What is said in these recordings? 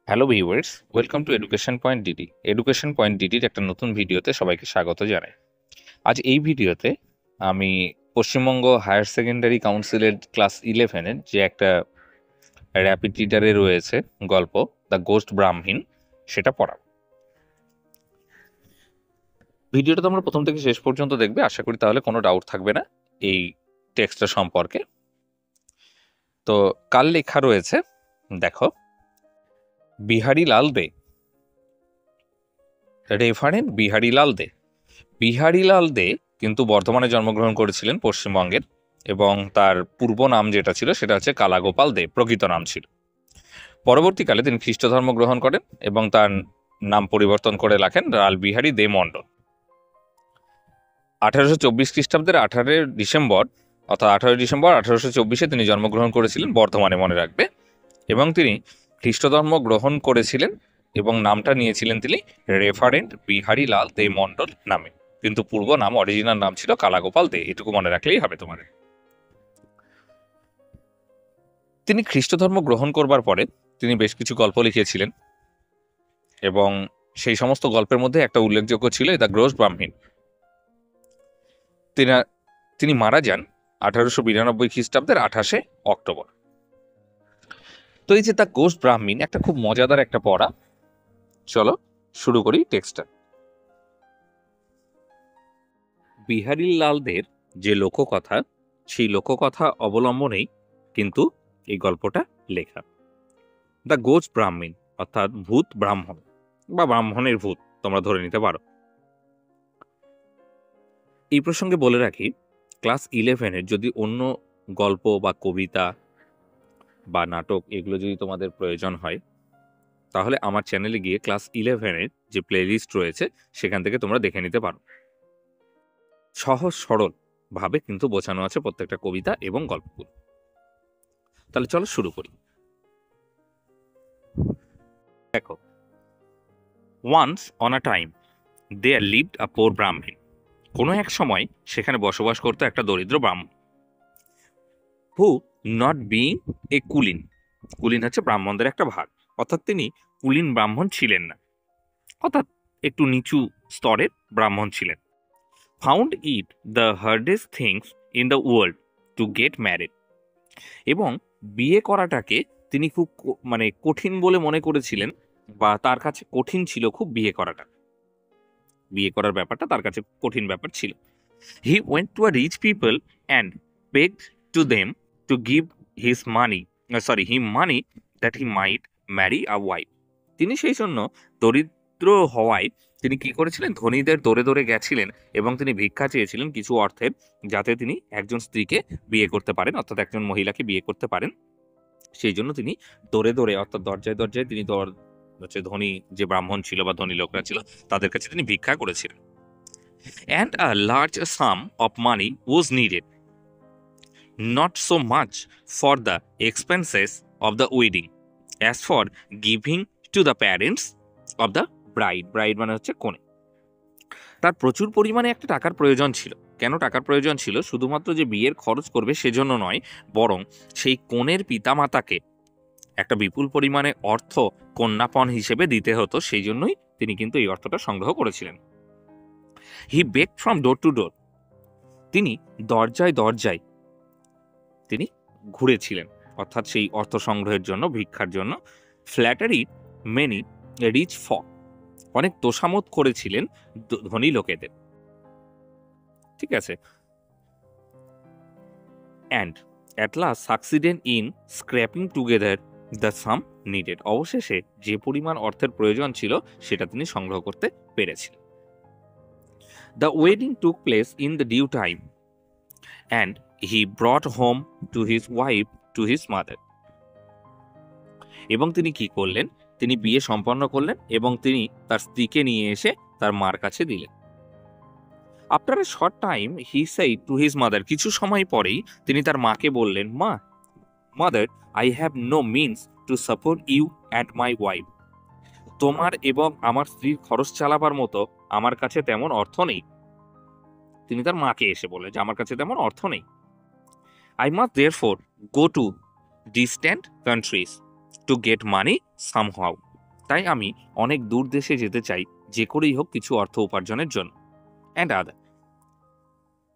Hello viewers, welcome to education point DD. Education point ডিডির একটা নতুন ভিডিওতে সবাইকে স্বাগত জানাই। আজ এই ভিডিওতে আমি পশ্চিমবঙ্গ হায়ার সেকেন্ডারি কাউন্সিলের ক্লাস 11-এর যে একটা র্যাপিড রিডারে রয়েছে গল্প দ্য গোস্ট ব্রাহ্মণ, সেটা পড়াবো। ভিডিওটা তোমরা প্রথম থেকে শেষ পর্যন্ত দেখবে, আশা করি তাহলে কোনো ডাউট থাকবে না এই টেক্সটটা সম্পর্কে। তো কাল লেখা রয়েছে, দেখো, বিহারীলাল দে, রেফারেন্ট বিহারীলাল দে। বিহারীলাল দে কিন্তু বর্ধমানে জন্মগ্রহণ করেছিলেন, পশ্চিমবঙ্গের, এবং তার পূর্ব নাম যেটা ছিল সেটা হচ্ছে কালাগোপাল দে, প্রকৃত নাম ছিল। পরবর্তীকালে তিনি খ্রিস্ট ধর্ম গ্রহণ করেন এবং তার নাম পরিবর্তন করে রাখেন রাল বিহারী দে মণ্ডল। 1824 খ্রিস্টাব্দের 18 ডিসেম্বর, অর্থাৎ 18 ডিসেম্বর 1824-এ তিনি জন্মগ্রহণ করেছিলেন বর্ধমানে, মনে রাখবে। এবং তিনি খ্রিস্ট ধর্ম গ্রহণ করেছিলেন এবং নামটা নিয়েছিলেন তিনি রেফারেন্ট বিহারীলাল দে মণ্ডল নামে, কিন্তু পূর্ব নাম, অরিজিনাল নাম ছিল কালাগোপাল দে। এটুকু মনে রাখলেই হবে তোমাদের। তিনি খ্রিস্ট ধর্ম গ্রহণ করবার পরে তিনি বেশ কিছু গল্প লিখেছিলেন এবং সেই সমস্ত গল্পের মধ্যে একটা উল্লেখযোগ্য ছিল দ্য গোস্ট ব্রাহ্মণ। তিনি মারা যান 1892 খ্রিস্টাব্দের 28 অক্টোবর। তো এই যে দ্য গোস্ট ব্রাহ্মণ একটা খুব মজাদার একটা পড়া। চলো শুরু করি টেক্সটটা। বিহারীলালদের যে লোককথা, সেই লোককথা অবলম্বনেই কিন্তু এই গল্পটা লেখা। দ্য গোস্ট ব্রাহ্মণ অর্থাৎ ভূত ব্রাহ্মণ বা ব্রাহ্মণের ভূত তোমরা ধরে নিতে পারো। এই প্রসঙ্গে বলে রাখি, ক্লাস 11-এর যদি অন্য গল্প বা কবিতা বা নাটক এগুলো যদি তোমাদের প্রয়োজন হয়, তাহলে আমার চ্যানেলে গিয়ে ক্লাস 11-এর যে প্লেলিস্ট রয়েছে সেখান থেকে তোমরা দেখে নিতে পারো। সহজ সরল ভাবে কিন্তু বোঝানো আছে প্রত্যেকটা কবিতা এবং গল্পগুলো। তাহলে চলো শুরু করি। দেখো, once upon a time there lived a poor Brahmin. কোনো এক সময় সেখানে বসবাস করতো একটা দরিদ্র ব্রাহ্মণ। হু not being a cooling, cooling হচ্ছে ব্রাহ্মণদের একটা ভাগ, অর্থাৎ তিনি কুলিন ব্রাহ্মণ ছিলেন না, অর্থাৎ একটু নিচু স্তরের ব্রাহ্মণ ছিলেন। Found it the hardest things in the world to get married, এবং বিয়ে করাটাকে তিনি খুব কঠিন বলে মনে করেছিলেন, বা তার কাছে কঠিন ছিল খুব বিয়ে করাটা। বিয়ে করার ব্যাপারটা তার কাছে কঠিন ব্যাপার ছিল। He went to a rich people and begged to them to give him money that he might marry a wife. তিনি সেই জন্য দরিদ্র হওয়ায় তিনি কি করেছিলেন, ধনীদের দরে দরে গেছিলেন এবং তিনি ভিক্ষা চেয়েছিলেন কিছু অর্থের, যাতে তিনি একজন স্ত্রীকে বিয়ে করতে পারেন, অর্থাৎ একজন মহিলাকে বিয়ে করতে পারেন। সেই জন্য তিনি দরে দরে, অর্থাৎ দরজায় দরজায় তিনি ধনী যে ব্রাহ্মণ ছিল বা ধনী লোকরা ছিল তাদের কাছে তিনি ভিক্ষা করেছিলেন। And a large sum of money was needed, not so much for the expenses of the wedding as for giving to the parents of the bride. Bride মানে হচ্ছে কনে। তার প্রচুর পরিমাণে একটা টাকার প্রয়োজন ছিল। কেন টাকার প্রয়োজন ছিল? শুধুমাত্র যে বিয়ের খরচ করবে সেজন্য নয়, বরং সেই কনের পিতামাতাকে একটা বিপুল পরিমাণে অর্থ কন্যাপণ হিসেবে দিতে হতো, সেই জন্যই তিনি কিন্তু এই অর্থটা সংগ্রহ করেছিলেন। হি বেক ফ্রম ডোর টু ডোর, তিনি দরজায় দরজায় তিনি ঘুরেছিলেন, অর্থাৎ সেই অর্থ সংগ্রহের জন্য, ভিক্ষার জন্য। ফ্ল্যাটারি মেনি রিচ ফক, অনেক তোষামত করেছিলেন ধনী লোকেদের, ঠিক আছে। And at last succeeded in scraping together the some needed, অবশেষে যে পরিমাণ অর্থের প্রয়োজন ছিল সেটা তিনি সংগ্রহ করতে পেরেছিলেন। The wedding took place in the due time and he brought home to his wife to his mother, এবং তিনি কি করলেন, তিনি বিয়ে সম্পন্ন করলেন এবং তিনি তার স্ত্রীকে নিয়ে এসে তার মার কাছে দিলেন। After a short time he said to his mother, কিছু সময় পরেই তিনি তার মাকে বললেন, মা, mother, I have no means to support you and my wife, তোমার এবং আমার স্ত্রীর খরচ চালাবার মতো আমার কাছে তেমন অর্থ নেই। তিনি তার মাকে এসে বললেন যে আমার কাছে তেমন অর্থ নেই। I must therefore go to distant countries to get money somehow. তাই আমি অনেক দূর দেশে যেতে চাই, যে করেই হোক কিছু অর্থ উপার্জনের জন্য। অ্যান্ড আদার,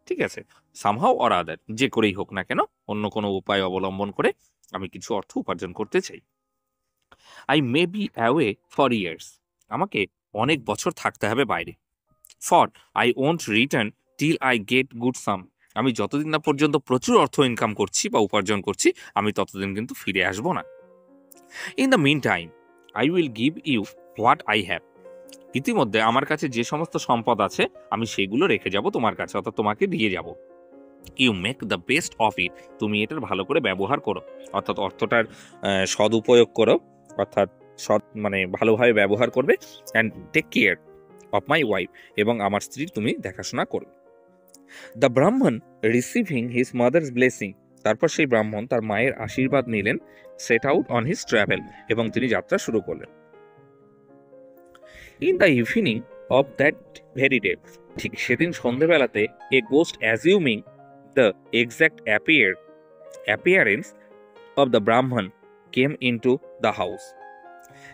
ঠিক আছে, সামহাও অর আদার, যে করেই হোক না কেন অন্য কোনো উপায় অবলম্বন করে আমি কিছু অর্থ উপার্জন করতে চাই। I may be away for years, আমাকে অনেক বছর থাকতে হবে বাইরে। For I won't return till I get good sum, আমি যতদিন না পর্যন্ত প্রচুর অর্থ ইনকাম করছি বা উপার্জন করছি, আমি ততদিন কিন্তু ফিরে আসবো না। In the meantime I will give you what I have, ইতিমধ্যে আমার কাছে যে সমস্ত সম্পদ আছে আমি সেগুলো রেখে যাব তোমার কাছে, অর্থাৎ তোমাকে দিয়ে যাব। You make the best of it, তুমি এটার ভালো করে ব্যবহার করো, অর্থাৎ অর্থটার সদুপয়োগ করো, অর্থাৎ মানে ভালোভাবে ব্যবহার করবে। And take care of my wife, এবং আমার স্ত্রীর তুমি দেখাশোনা করবে। দ্য ব্রাহ্মণ রিসিভিং হিজ মাদার্স ব্লেসিং, তারপর সেই ব্রাহ্মণ তার মায়ের আশীর্বাদ নিলেন। Set out on his travel, এবং তিনি যাত্রা শুরু করলেন। In the evening of that very day, ঠিক সেদিন সন্ধ্যেবেলাতে, a ghost assuming the exact appearance of the Brahmin came into the house,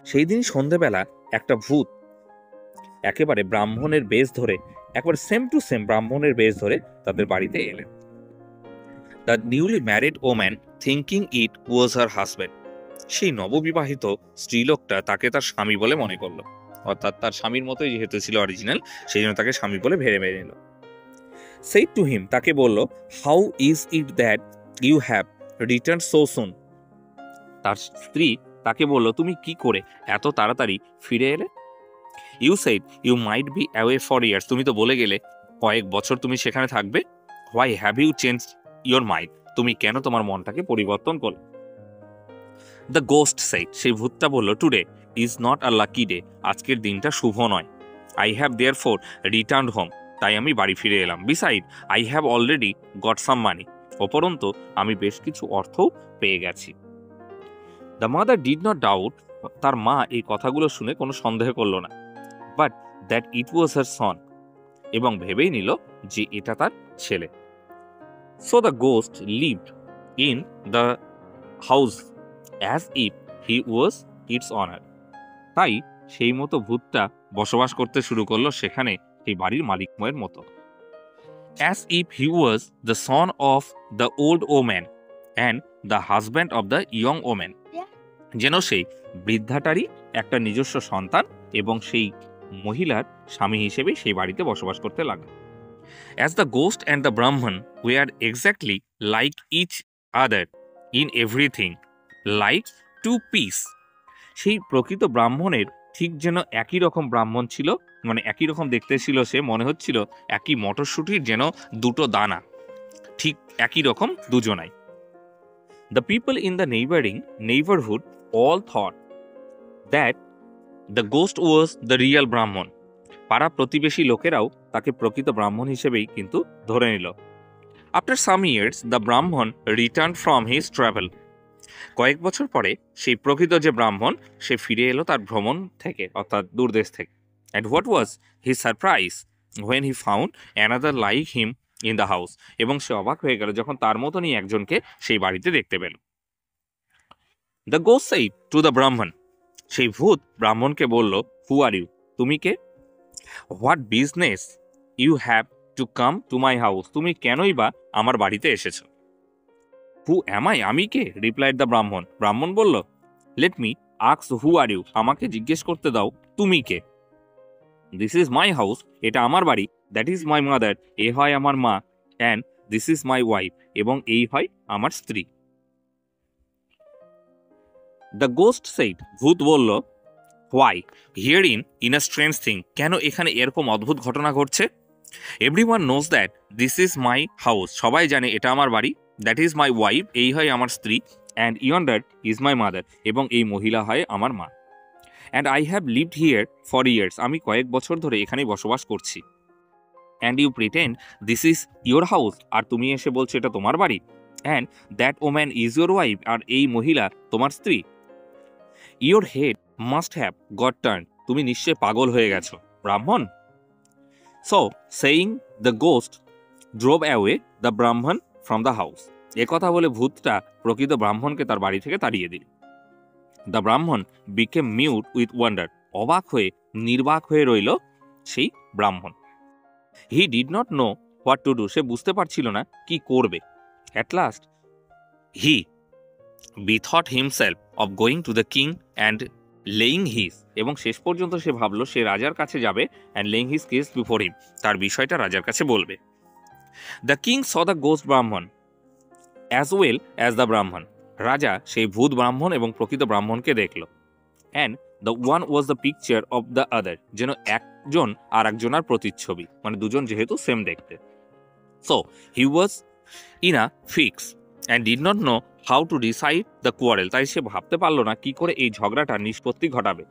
সেই দিন সন্ধ্যেবেলা একটা ভূত একেবারে ব্রাহ্মণের বেশ ধরে, একবার সেম টু সেম ব্রাহ্মণের বেশ ধরে তাদের বাড়িতে এলেন। The newly married woman thinking it was her husband, সেই নববিবাহিত স্ত্রীলোকটা তাকে তার স্বামী বলে মনে করলো, অর্থাৎ তার স্বামীর মতোই যেহেতু ছিল অরিজিনাল, সেই জন্য তাকে স্বামী বলে ভেবে নিল। সেইড টু হিম, তাকে বলল, how is it that you have return so soon, তার স্ত্রী তাকে বলল, তুমি কি করে এত তাড়াতাড়ি ফিরে এলে? You said you might be away for years, তুমি তো বলে গেলে কয়েক বছর তুমি সেখানে থাকবে। Why have you change your mind, তুমি কেন তোমার মনটাকে পরিবর্তন করলে? দ্য গোস্ট সেইড, সেই ভূতটা বলল, today is not a lucky day, আজকের দিনটা শুভ নয়। I have there for return home, তাই আমি বাড়ি ফিরে এলাম। Beside I have already got some money, উপরন্তু আমি বেশ কিছু অর্থও পেয়ে গেছি। The mother did not doubt, তার মা এই কথাগুলো শুনে কোনো সন্দেহ করলো না। বাট দ্যাট ইট ওয়াজ হার সন, এবং ভেবেই নিল যে এটা তার ছেলে। So the ghost lived in the house as if he was it's honour, তাই সেই মতো ভূতটা বসবাস করতে শুরু করলো সেখানে, সেই বাড়ির মালিকময়ের মতো। As if he was the son of the old woman and the husband of the young woman, যেন সেই বৃদ্ধাটারই একটা নিজস্ব সন্তান এবং সেই মহিলার স্বামী হিসেবে সেই বাড়িতে বসবাস করতে লাগলো। As the ghost and the Brahmin were exactly like each other in everything, like two peas, সেই প্রকৃত ব্রাহ্মণের ঠিক যেন একই রকম ব্রাহ্মণ ছিল, মানে একই রকম দেখতে ছিল সে, মনে হচ্ছিল একই মটরশুঁটির যেন দুটো দানা, ঠিক একই রকম দুজনাই। The people in the neighbourhood all thought that the ghost was the real ব্রাহ্মণ, পাড়া প্রতিবেশী লোকেরাও তাকে প্রকৃত ব্রাহ্মণ হিসেবেই কিন্তু ধরে নিল। আফটার সাম ইয়ার্স দ্য ব্রাহ্মণ রিটার্ন ফ্রম হিজ ট্রাভেল, কয়েক বছর পরে সেই প্রকৃত যে ব্রাহ্মণ সে ফিরে এলো তার ভ্রমণ থেকে, অর্থাৎ দূরদেশ থেকে। And what was his surprise when he found another like him in the house, এবং সে অবাক হয়ে গেল যখন তার মতনই একজনকে সেই বাড়িতে দেখতে পেল। The ghost said to the Brahmin, সেই ভূত ব্রাহ্মণকে বলল, হু আর ইউ, তুমি কে? What business you have to come to my house, তুমি কেনই বা আমার বাড়িতে এসেছ? হু অ্যাম আই, আমি কে? রিপ্লাইড দ্য ব্রাহ্মণ, ব্রাহ্মণ বলল, let me ask who are you, আমাকে জিজ্ঞেস করতে দাও তুমি কে। দিস ইজ মাই হাউস, এটা আমার বাড়ি। দ্যাট ইজ মাই মাদার, এ হয় আমার মা। And this is my wife, এবং এই হয় আমার স্ত্রী। দ্য গোস্ট সেইড, ভূত বলল, why here in a strange thing, কেন এখানে এরকম অদ্ভুত ঘটনা ঘটছে? Everyone knows that this is my house, সবাই জানে এটা আমার বাড়ি। দ্যাট ইজ মাই ওয়াইফ, এই হয় আমার স্ত্রী। And yonder is my mother, এবং এই মহিলা হয় আমার মা। And I have lived here for years, আমি কয়েক বছর ধরে এখানেই বসবাস করছি। And you pretend this is your house, আর তুমি এসে বলছো এটা তোমার বাড়ি। And that woman is your wife, আর এই মহিলা তোমার স্ত্রী। Your head must have got turn, তুমি নিশ্চয় পাগল হয়ে গেছো ব্রাহ্মণ। So saying the ghost drove away the ব্রাহ্মণ ফ্রম দ্য হাউস, কথা বলে ভূতটা প্রকৃত ব্রাহ্মণকে তার বাড়ি থেকে তাড়িয়ে দিল। দ্য ব্রাহ্মণ বিকেম মিউট উইথ ওয়ান্ডার, অবাক হয়ে নির্বাক হয়ে রইল সেই ব্রাহ্মণ। He did not know what to do, সে বুঝতে পারছিল না কি করবে। At last he bethought himself of going to the king and laying his, এবং শেষ পর্যন্ত সে ভাবলো সে রাজার কাছে যাবে and laying his case before him, তার বিষয়টা রাজার কাছে বলবে। The king saw the ghost Brahmin as well as the Brahmin, রাজা সেই ভূত ব্রাহ্মণ এবং প্রকৃত ব্রাহ্মণকে দেখল। And the one was the picture of the other, যেন একজন আর একজনের প্রতিচ্ছবি, মানে দুজন যেহেতু সেম দেখতে। So he was in a fix and did not know how to decide the quarrel, তাই সে ভাবতে পারলো না কি করে এই ঝগড়াটার নিষ্পত্তি ঘটাবে।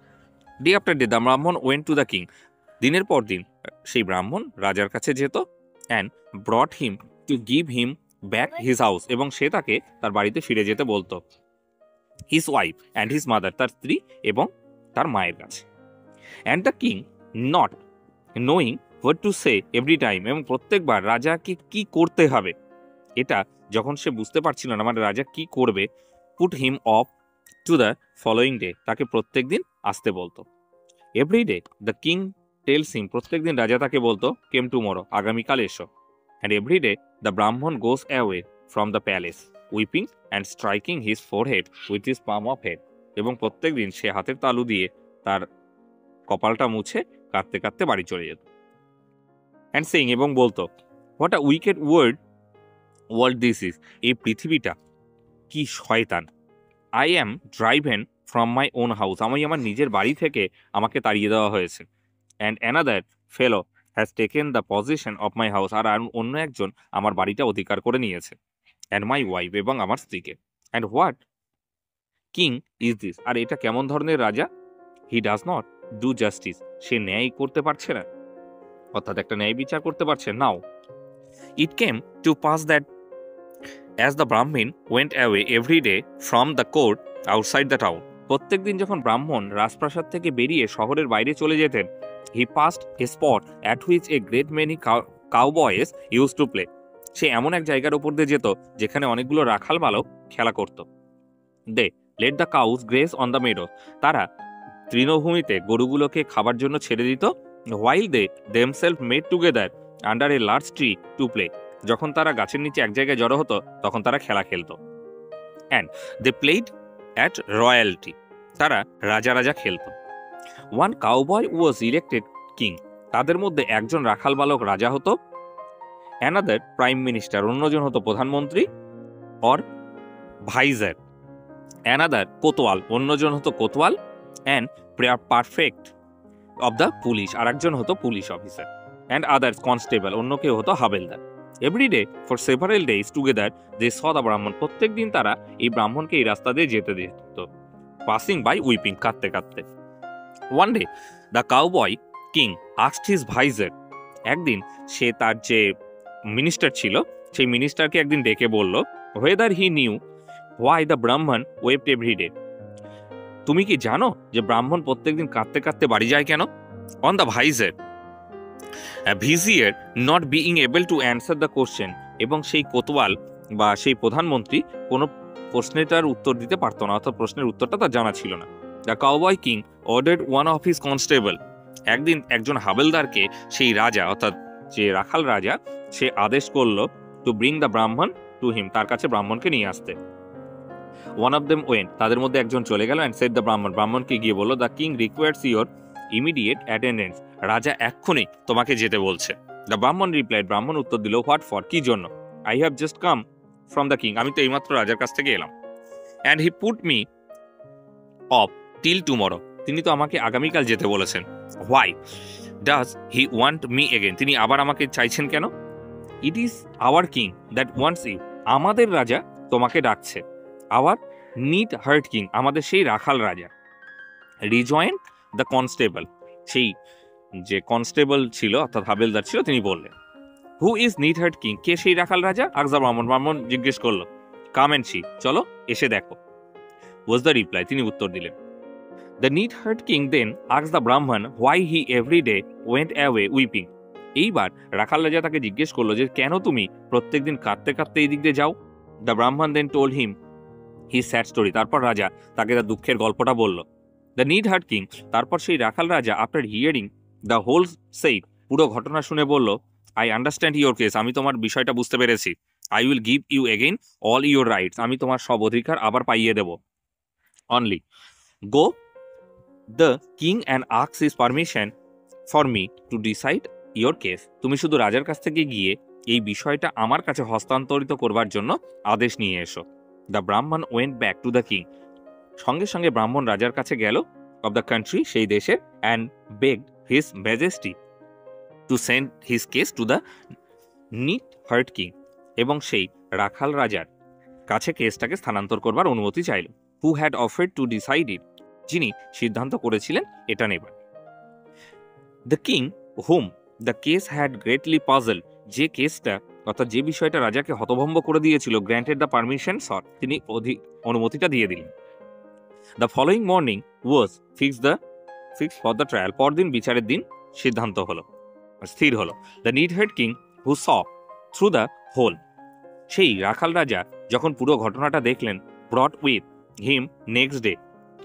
Day after day the Brahmin went to the king, দিনের পর দিন সেই ব্রাহ্মণ রাজার কাছে যেত। And brought him to give him back his house, এবং সে তাকে তার বাড়িতে ফিরে যেতে বলতো। His wife and his mother, তার স্ত্রী এবং তার মায়ের কাছে। And the king not knowing what to say every time, এবং প্রত্যেকবার রাজাকে কি করতে হবে এটা যখন সে বুঝতে পারছিল না, মানে রাজা কি করবে, put him of to the following day, তাকে প্রত্যেক দিন আসতে বলতো। Every day the king tells him, প্রত্যেক দিন রাজা তাকে বলতো কেম টুমরো, আগামীকাল এসো। And every day the Brahmin goes away from the palace weeping and striking his forehead with his palm of head, এবং প্রত্যেক দিন সে হাতের তালু দিয়ে তার কপালটা মুছে কাঁদতে কাঁদতে বাড়ি চলে যেত। অ্যান্ড সেইং, এবং বলতো, what a wicked world this is, এই পৃথিবীটা কি শয়তান। I am driven from my own house, আমি আমার নিজের বাড়ি থেকে আমাকে তাড়িয়ে দেওয়া হয়েছে। And another fellow has taken the position of my house, আর অন্য একজন আমার বাড়িটা অধিকার করে নিয়েছে। অ্যান্ড মাই ওয়াইফ, এবং আমার স্ত্রীকে। And what king is this, আর এটা কেমন ধরনের রাজা। He does not do justice, সে ন্যায় করতে পারছে না, অর্থাৎ একটা ন্যায় বিচার করতে পারছে নাও। It came to pass that as the Brahmin went away every day from the court outside the town, প্রত্যেক দিন যখন ব্রাহ্মণ রাজপ্রাসাদ থেকে বেরিয়ে শহরের বাইরে চলে যেতেন, he passed a spot at which a great many cowboys use to play, সে এমন এক জায়গার উপর দিয়ে যেত যেখানে অনেকগুলো রাখাল বালক খেলা করত। They let the cows graze on the meadow, তারা তৃণভূমিতে গরুগুলোকে খাবার জন্য ছেড়ে দিত। While they themselves made together under a large tree to play, যখন তারা গাছের নিচে এক জায়গায় জড়ো হতো তখন তারা খেলা খেলতো। And they played at royalty, তারা রাজা রাজা খেলতো। One cowboy was elected king, তাদের মধ্যে একজন রাখাল বালক রাজা হতো। অ্যানাদার প্রাইম মিনিস্টার, অন্যজন হতো প্রধানমন্ত্রী অর ভাইজার। অ্যানাদার কোতোয়াল, অন্যজন হতো কোতোয়াল। And perfect of the police, আর একজন হতো police officer. And others constable, অন্য কেউ হতো হাবেলদার। Every day for several days together they saw the Brahmin, প্রত্যেক দিন তারা এই ব্রাহ্মণকে এই রাস্তা দিয়ে যেতে দিত, পাসিং বাই উইপিং, কাঁদতে কাঁদতে। One day the cowboy king asked his visor, একদিন সে তার যে মিনিস্টার ছিল সেই মিনিস্টারকে একদিন ডেকে বলল, whether he knew why the ব্রাহ্মণ ওয়েপ্ট এভরি ডে, তুমি কি জানো যে ব্রাহ্মণ প্রত্যেকদিন কাঁদতে কাঁদতে বাড়ি যায় কেন? On the vizier vizier not being able to answer the question, এবং সেই কোতোয়াল বা সেই প্রধানমন্ত্রী কোনো প্রশ্নটার উত্তর দিতে পারতো না, অর্থাৎ প্রশ্নের উত্তরটা তার জানা ছিল না। The cowboy king ordered one of his constable, একদিন একজন হাবেলদারকে সেই রাজা, অর্থাৎ যে রাখাল রাজা, সে আদেশ করলো টু ব্রিং দ্য ব্রাহ্মণ টু হিম, তার কাছে ব্রাহ্মণকে নিয়ে আসতে। ওয়ান অফ দেম ওয়েন্ট, তাদের মধ্যে একজন চলে গেল। অ্যান্ড সেড দ্য ব্রাহ্মণ, ব্রাহ্মণকে গিয়ে বললো, the king requires your immediate attendance, রাজা এক্ষুনি তোমাকে যেতে বলছে। দ্য ব্রাহ্মণ রিপ্লাইড, ব্রাহ্মণ উত্তর দিল, হোয়াট ফর, কি জন্য? I have just come from the king, আমি তো এইমাত্র রাজার কাছ থেকে এলাম। And he put me off till tomorrow, তিনি তো আমাকে আগামীকাল যেতে বলেছেন। Why does he want me again, তিনি আবার আমাকে চাইছেন কেন? It is our king that wants you, আমাদের রাজা তোমাকে ডাকছে। আওয়ার নিট হার্ট কিং, আমাদের সেই রাখাল রাজা। রিজয়েন দ্য কনস্টেবল, সেই যে কনস্টেবল ছিল অর্থাৎ হাবেলদার ছিল, তিনি বললেন, who is neatherd king, কে সেই রাখাল রাজা? আকজা ব্রাহ্মণ, ব্রাহ্মণ জিজ্ঞেস করলো, কাম এন্ড সি, চলো এসে দেখো। ওয়াজ দ্য রিপ্লাই, তিনি উত্তর দিলেন। The neatherd king then asked the Brahmin why he every day went away weeping, এইবার রাখাল রাজা তাকে জিজ্ঞেস করলো যে কেন তুমি প্রত্যেকদিন কাঁদতে কাঁদতে এই দিক দিয়ে যাও? The Brahmin then told him he sad story, তারপর রাজা তাকে তার দুঃখের গল্পটা বলল। দ্য নিড হার্ট কিং, তারপর সেই রাখাল রাজা after hearing the whole said, পুরো ঘটনা শুনে বলল, আই আন্ডারস্ট্যান্ড ইউর কেস, আমি তোমার বিষয়টা বুঝতে পেরেছি। I will give you again all your rights, আমি তোমার সব অধিকার আবার পাইয়ে দেব। Only go the king and ask his permission for me to decide your case, তুমি শুধু রাজার কাছ থেকে গিয়ে এই বিষয়টা আমার কাছে হস্তান্তরিত করবার জন্য আদেশ নিয়ে এসো। The Brahmin went back to the king, সঙ্গে সঙ্গে ব্রাহ্মণ রাজার কাছে গেল অব দ্য কান্ট্রি, সেই দেশের, and begged his majesty to send his case to the need heart king, এবং সেই রাখাল রাজার কাছে কেসটাকে স্থানান্তর করবার অনুমতি চাইল। Who had offered to decide it, যিনি সিদ্ধান্ত করেছিলেন এটা নেবার। The king whom the case had greatly puzzle, যে কেসটা অর্থাৎ যে বিষয়টা রাজাকে হতভম্ব করে দিয়েছিল, গ্র্যান্টেড দ্য পারমিশন সর, তিনি অনুমতিটা দিয়ে দিলেন। The following morning was fix for the trial, পরদিন বিচারের দিন সিদ্ধান্ত হলো, স্থির হলো। The neatherd king who saw through the whole, সেই রাখাল রাজা যখন পুরো ঘটনাটা দেখলেন, brought with him next day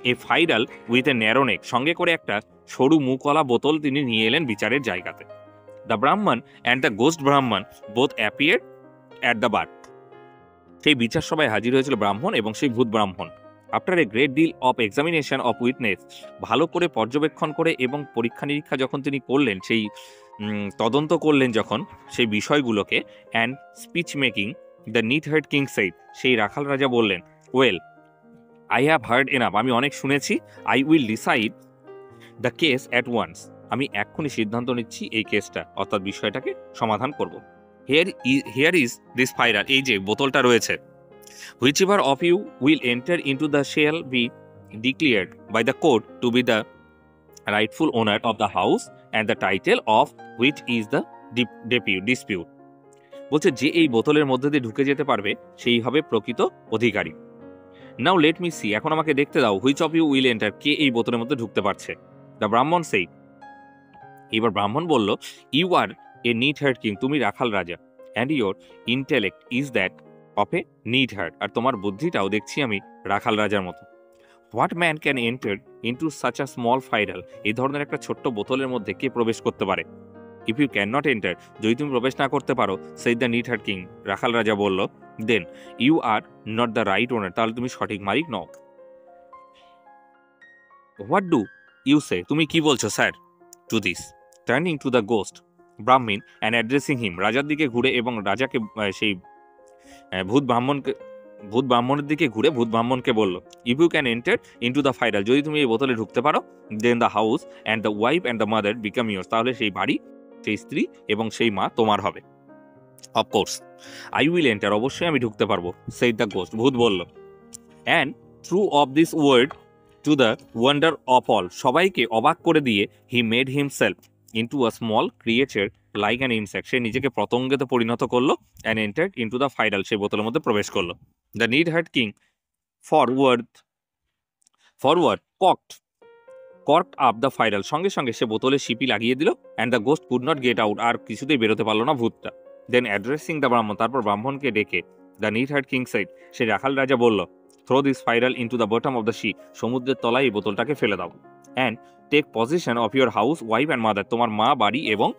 a phial with a narrow neck, সঙ্গে করে একটা সরু মুখওয়ালা বোতল তিনি নিয়ে এলেন বিচারের জায়গাতে। দ্য ব্রাহ্মণ অ্যান্ড দ্য গোস্ট ব্রাহ্মণ বোথ অ্যাপিয়ার অ্যাট দ্য বার, সেই বিচার সভায় হাজির হয়েছিল ব্রাহ্মণ এবং সেই ভূত ব্রাহ্মণ। After a great deal of examination of witness, ভালো করে পর্যবেক্ষণ করে এবং পরীক্ষা নিরীক্ষা যখন তিনি করলেন, সেই তদন্ত করলেন যখন সেই বিষয়গুলোকে, and speech making the need heart king said, সেই রাখাল রাজা বললেন, well I have heard enough, আমি অনেক শুনেছি। I will decide the case at once, আমি এক্ষুনি সিদ্ধান্ত নিচ্ছি এই কেসটা অর্থাৎ বিষয়টাকে সমাধান করব। হিয়ার ইজ দিস ফাইরাল, এই যে বোতলটা রয়েছে, whichever of you will enter into the shell be declared by the court to be the rightful owner of the house and the title of which is the dispute, বলছে যে এই বোতলের মধ্যে দিয়ে ঢুকে যেতে পারবে সেই হবে প্রকৃত অধিকারী। নাও লেট মি সি, এখন আমাকে দেখতে দাও, which of you will enter, কে এই বোতলের মধ্যে ঢুকতে পারছে। দ্য ব্রাহ্মণ সেই, এবার ব্রাহ্মণ বলল, you are a need heart king, তুমি রাখাল রাজা, and your intellect is that of a neatherd, আর তোমার বুদ্ধিটাও দেখছি আমি রাখাল রাজার মতো। What man can enter into such a small phial, এই ধরনের একটা ছোট্ট বোতলের মধ্যে কে প্রবেশ করতে পারে। If you can not enter, যদি তুমি প্রবেশ না করতে পারো, সেই দ্য নিড হার্ট কিং, রাখাল রাজা বলল, then you are not the right owner, তাহলে তুমি সঠিক মালিক নও। হোয়াট ডু ইউ সে, তুমি কি বলছো sir, to this, turning to the ghost brahmin and addressing him, রাজার দিকে ঘুরে এবং রাজাকে সেই ভূত ব্রাহ্মণের দিকে ঘুরে ভূত ব্রাহ্মণকে বলল, if you can enter into the phial, যদি তুমি এই বোতলে ঢুকতে পারো, then the house and the wife and the mother become yours, তাহলে সেই বাড়ি, সেই স্ত্রী এবং সেই মা তোমার হবে। অফকোর্স আই উইল এন্টার, অবশ্যই আমি ঢুকতে পারবো, সেই দ্য গোস্ট, ভূত বলল। And through of this word to the wonder of all, সবাইকে অবাক করে দিয়ে, he made himself into a small creature like an insect, সে নিজেকে পতঙ্গেতে পরিণত করলো, and entered into the phial, সেই বোতলের মধ্যে প্রবেশ করলো। The need heart king forward corked up the phial, সঙ্গে সঙ্গে সে বোতলে সিপি লাগিয়ে দিল, and the ghost could not get out, আর কিছুতেই বেরোতে পারলো না ভূতটা। দেন অ্যাড্রেসিং দ্য ব্রাহ্মণ, তারপর ব্রাহ্মণকে ডেকে, the need heart king said, সে রাখাল রাজা বলল, throw this phial into the bottom of the sea, সমুদ্রের তলায় এই বোতলটাকে ফেলে দাও, and take position of your house wife and mother, তোমার মা, বাড়ি এবং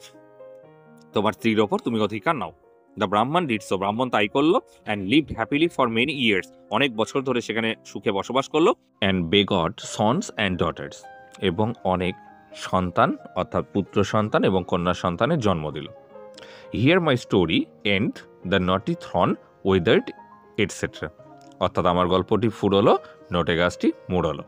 তোমার স্ত্রীর ওপর তুমি অধিকার নাও। দ্য ব্রাহ্মণ ডিড সো, ব্রাহ্মণ তাই করলো, and lived happily for many years, অনেক বছর ধরে সেখানে সুখে বসবাস করলো, and begot sons and daughters, এবং অনেক সন্তান অর্থাৎ পুত্র সন্তান এবং কন্যা সন্তানের জন্ম দিল। Here my story end the naughty thorn withered etcetera, অর্থাৎ আমার গল্পটি ফুরলো, নটে গাছটি মুড়লো।